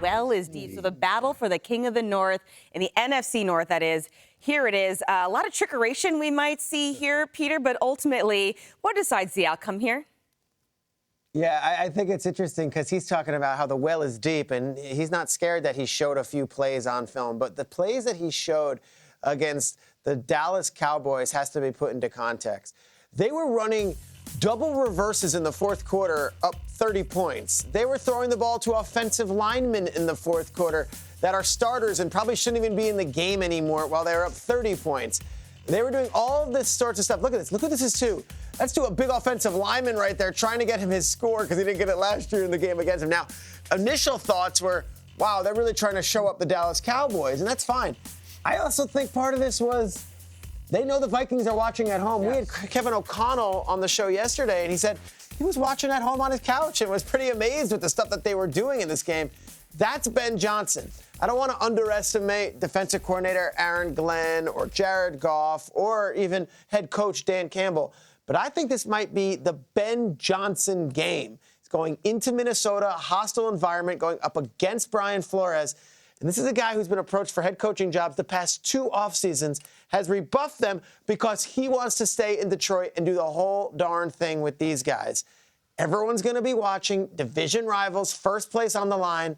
Well is deep. So the battle for the King of the North in the NFC North, that is. Here it is. A lot of trickeration we might see here, Peter, but ultimately, what decides the outcome here? Yeah, I think it's interesting because he's talking about how the well is deep, and he's not scared that he showed a few plays on film. But the plays that he showed against the Dallas Cowboys has to be put into context. They were running double reverses in the fourth quarter, up 30 points. They were throwing the ball to offensive linemen in the fourth quarter that are starters and probably shouldn't even be in the game anymore while they were up 30 points. They were doing all of this sorts of stuff. Look at this. Look what this is to. That's to a big offensive lineman right there trying to get him his score because he didn't get it last year in the game against him. Now, initial thoughts were, wow, they're really trying to show up the Dallas Cowboys, and that's fine. I also think part of this was they know the Vikings are watching at home. Yes. We had Kevin O'Connell on the show yesterday, and he said he was watching at home on his couch and was pretty amazed with the stuff that they were doing in this game. That's Ben Johnson. I don't want to underestimate defensive coordinator Aaron Glenn or Jared Goff or even head coach Dan Campbell, but I think this might be the Ben Johnson game. It's going into Minnesota, hostile environment, going up against Brian Flores. And this is a guy who's been approached for head coaching jobs the past 2 off seasons, has rebuffed them because he wants to stay in Detroit and do the whole darn thing with these guys. Everyone's going to be watching, division rivals, first place on the line.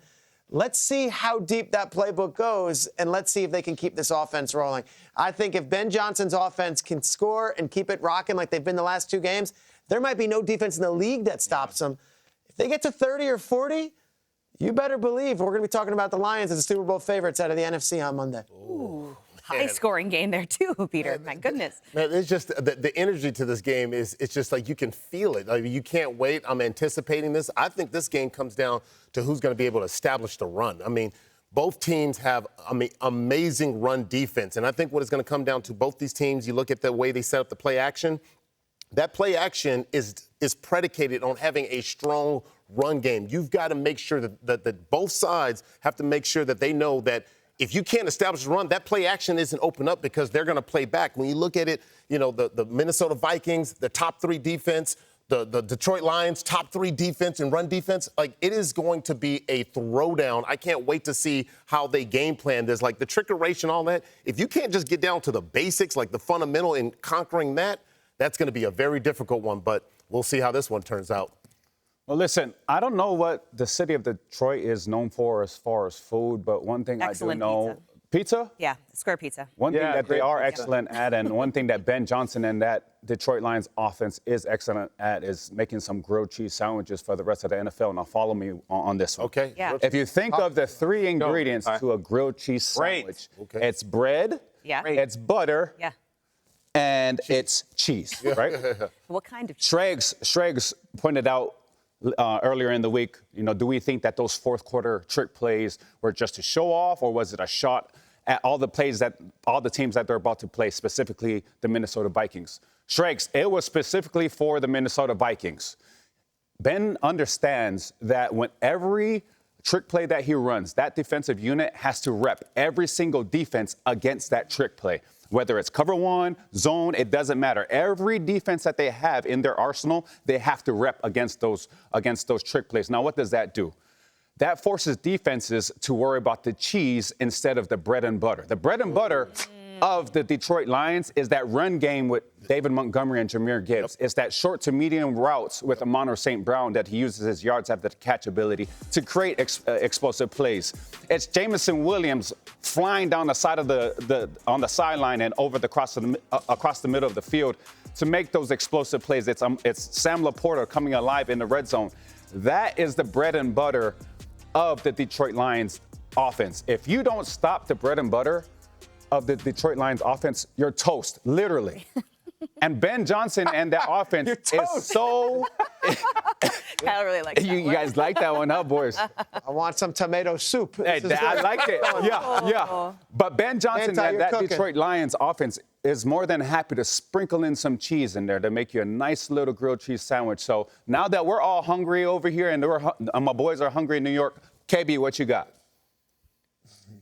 Let's see how deep that playbook goes, and let's see if they can keep this offense rolling. I think if Ben Johnson's offense can score and keep it rocking like they've been the last 2 games, there might be no defense in the league that stops them. If they get to 30 or 40, you better believe we're going to be talking about the Lions as the Super Bowl favorites out of the NFC on Monday. Ooh, high-scoring game there, too, Peter. My goodness. Man, it's just the energy to this game it's just like you can feel it. I mean, you can't wait. I'm anticipating this. I think this game comes down to who's going to be able to establish the run. I mean, both teams have amazing run defense. And I think what it's going to come down to, both these teams, you look at the way they set up the play action, that play action is predicated on having a strong run game. You've got to make sure that both sides have to make sure that they know that if you can't establish a run, that play action isn't open up because they're going to play back. When you look at it, you know, the Minnesota Vikings, the top 3 defense, the Detroit Lions, top 3 defense and run defense, like it is going to be a throwdown. I can't wait to see how they game plan this. Like the trickeration, all that. If you can't just get down to the basics, like the fundamental in conquering that, that's going to be a very difficult one. But we'll see how this one turns out. Well, listen, I don't know what the city of Detroit is known for as far as food, but one thing Excellent I do know. Pizza? Yeah, square pizza. One thing that they are excellent at, and one thing that Ben Johnson and that Detroit Lions offense is excellent at, is making some grilled cheese sandwiches for the rest of the NFL. Now, follow me on this one. Okay. Yeah. If you think of the 3 ingredients to a grilled cheese sandwich, it's bread, it's butter, and it's cheese, right? What kind of cheese? Schrags pointed out earlier in the week, you know, do we think that those fourth quarter trick plays were just to show off, or was it a shot at all the teams that they're about to play, specifically the Minnesota Vikings? Schrags, it was specifically for the Minnesota Vikings. Ben understands that when every trick play that he runs, that defensive unit has to rep every single defense against that trick play. Whether it's cover 1, zone, it doesn't matter. Every defense that they have in their arsenal, they have to rep against those trick plays. Now, what does that do? That forces defenses to worry about the cheese instead of the bread and butter. The bread and butter of the Detroit Lions is that run game with David Montgomery and Jahmyr Gibbs. It's that short to medium routes with Amon St. Brown that he uses his yards after the catch ability to create explosive plays. It's Jameson Williams flying down the side of on the sideline and over across the middle of the field to make those explosive plays. It's Sam Laporta coming alive in the red zone. That is the bread and butter of the Detroit Lions offense. If you don't stop the bread and butter of the Detroit Lions offense, you're toast, literally. And Ben Johnson and that offense is so... Kyle really likes that You guys like that one, huh, boys? I want some tomato soup. Hey, I like it. Yeah. But Ben Johnson and that Detroit Lions offense is more than happy to sprinkle in some cheese in there to make you a nice little grilled cheese sandwich. So now that we're all hungry over here and my boys are hungry in New York, KB, what you got?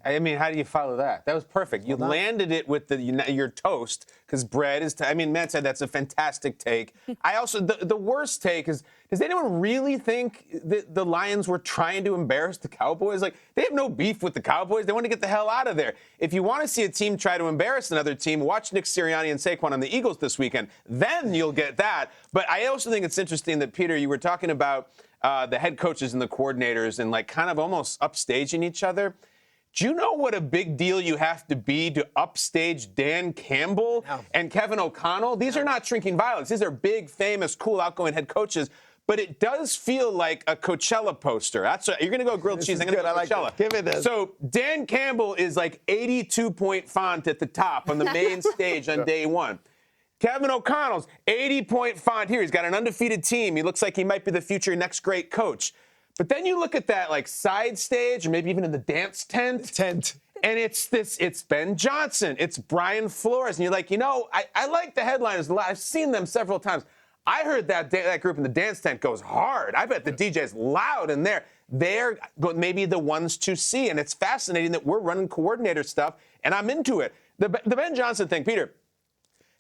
I mean, how do you follow that? That was perfect. You landed it with your toast, because bread is. Matt said that's a fantastic take. I also the worst take is, does anyone really think that the Lions were trying to embarrass the Cowboys? Like, they have no beef with the Cowboys. They want to get the hell out of there. If you want to see a team try to embarrass another team, watch Nick Sirianni and Saquon on the Eagles this weekend. Then you'll get that. But I also think it's interesting that, Peter, you were talking about the head coaches and the coordinators and, like, kind of almost upstaging each other. Do you know what a big deal you have to be to upstage Dan Campbell and Kevin O'Connell? These are not shrinking violets. These are big, famous, cool, outgoing head coaches. But it does feel like a Coachella poster. You're going to go grilled cheese. I'm going to go Coachella. Give it this. So Dan Campbell is like 82-point font at the top on the main stage on day one. Kevin O'Connell's 80-point font here. He's got an undefeated team. He looks like he might be the future next great coach. But then you look at that, like, side stage, or maybe even in the dance tent. And it's Ben Johnson. It's Brian Flores. And you're like, I like the headliners a lot. I've seen them several times. I heard that group in the dance tent goes hard. I bet the DJ's loud in there. They're maybe the ones to see. And it's fascinating that we're running coordinator stuff, and I'm into it. The Ben Johnson thing, Peter,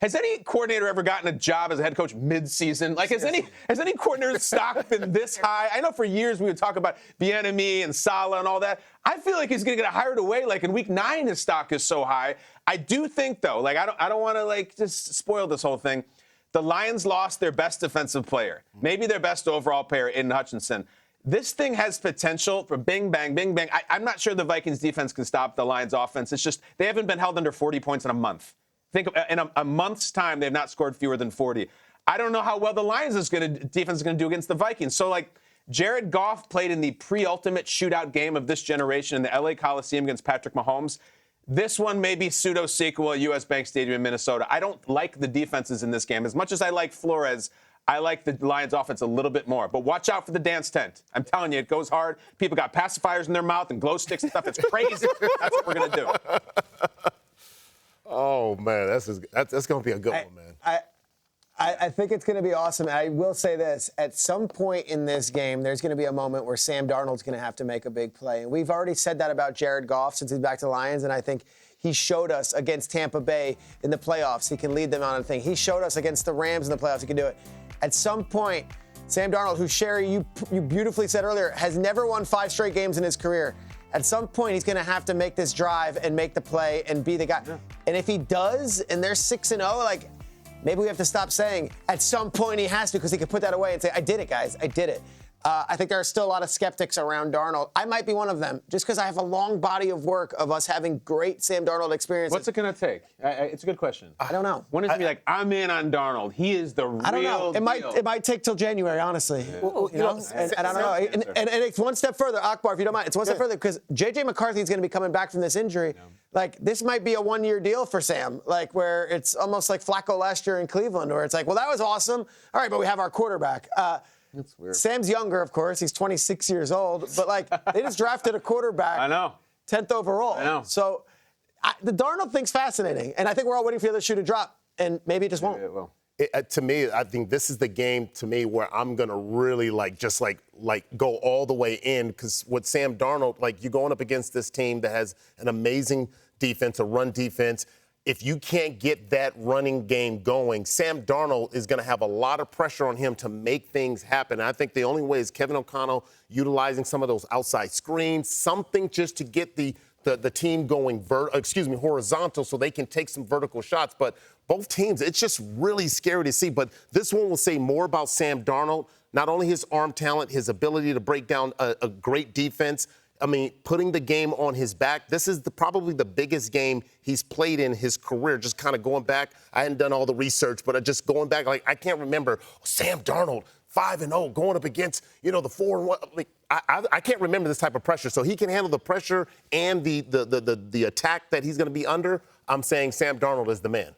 has any coordinator ever gotten a job as a head coach mid-season? Like, has any coordinator's stock been this high? I know for years we would talk about Bieniemy and Saleh and all that. I feel like he's going to get hired away. Like, in week 9, his stock is so high. I do think, though, like, I don't want to, like, just spoil this whole thing. The Lions lost their best defensive player, maybe their best overall player, Aiden Hutchinson. This thing has potential for bing, bang, bing, bang. I'm not sure the Vikings defense can stop the Lions offense. It's just they haven't been held under 40 points in a month. Think in a month's time, they've not scored fewer than 40. I don't know how well the Lions defense is going to do against the Vikings. So, like, Jared Goff played in the pre-ultimate shootout game of this generation in the LA Coliseum against Patrick Mahomes. This one may be pseudo-sequel at US Bank Stadium in Minnesota. I don't like the defenses in this game. As much as I like Flores, I like the Lions offense a little bit more. But watch out for the dance tent. I'm telling you, it goes hard. People got pacifiers in their mouth and glow sticks and stuff. It's crazy. That's what we're going to do. Oh, man, that's going to be a good one, man. I think it's going to be awesome. I will say this. At some point in this game, there's going to be a moment where Sam Darnold's going to have to make a big play. And we've already said that about Jared Goff since he's back to the Lions, and I think he showed us against Tampa Bay in the playoffs. He can lead them on a thing. He showed us against the Rams in the playoffs. He can do it. At some point, Sam Darnold, who, Sherry, you beautifully said earlier, has never won 5 straight games in his career. At some point, he's going to have to make this drive and make the play and be the guy. Yeah. And if he does, and they're 6-0, like, maybe we have to stop saying at some point he has to, because he can put that away and say, I did it, guys. I did it. I think there are still a lot of skeptics around Darnold. I might be one of them, just because I have a long body of work of us having great Sam Darnold experiences. What's it going to take? It's a good question. I don't know. When is it be like, I'm in on Darnold. He is the real I don't know. It might take till January, honestly. Yeah. Well, you know, and I don't know. And it's one step further, Akbar, if you don't mind. It's one step further, because J.J. McCarthy is going to be coming back from this injury. Yeah. Like, this might be a one-year deal for Sam, like, where it's almost like Flacco last year in Cleveland, where it's like, well, that was awesome. All right, but we have our quarterback. That's weird. Sam's younger, of course. He's 26 years old. But, like, they just drafted a quarterback. I know. 10th overall. I know. So the Darnold thing's fascinating. And I think we're all waiting for the other shoe to drop. And maybe it just won't. It will. To me, I think this is the game, to me, where I'm going to really, just go all the way in. Because with Sam Darnold, you're going up against this team that has an amazing defense, a run defense. If you can't get that running game going, Sam Darnold is going to have a lot of pressure on him to make things happen. And I think the only way is Kevin O'Connell utilizing some of those outside screens, something just to get the team going horizontal so they can take some vertical shots. But both teams, it's just really scary to see. But this one will say more about Sam Darnold, not only his arm talent, his ability to break down a great defense. I mean, putting the game on his back. This is probably the biggest game he's played in his career. Just kind of going back. I hadn't done all the research, but just going back, I can't remember Sam Darnold 5-0 going up against, the 4-1. I can't remember this type of pressure. So he can handle the pressure and the attack that he's going to be under. I'm saying Sam Darnold is the man.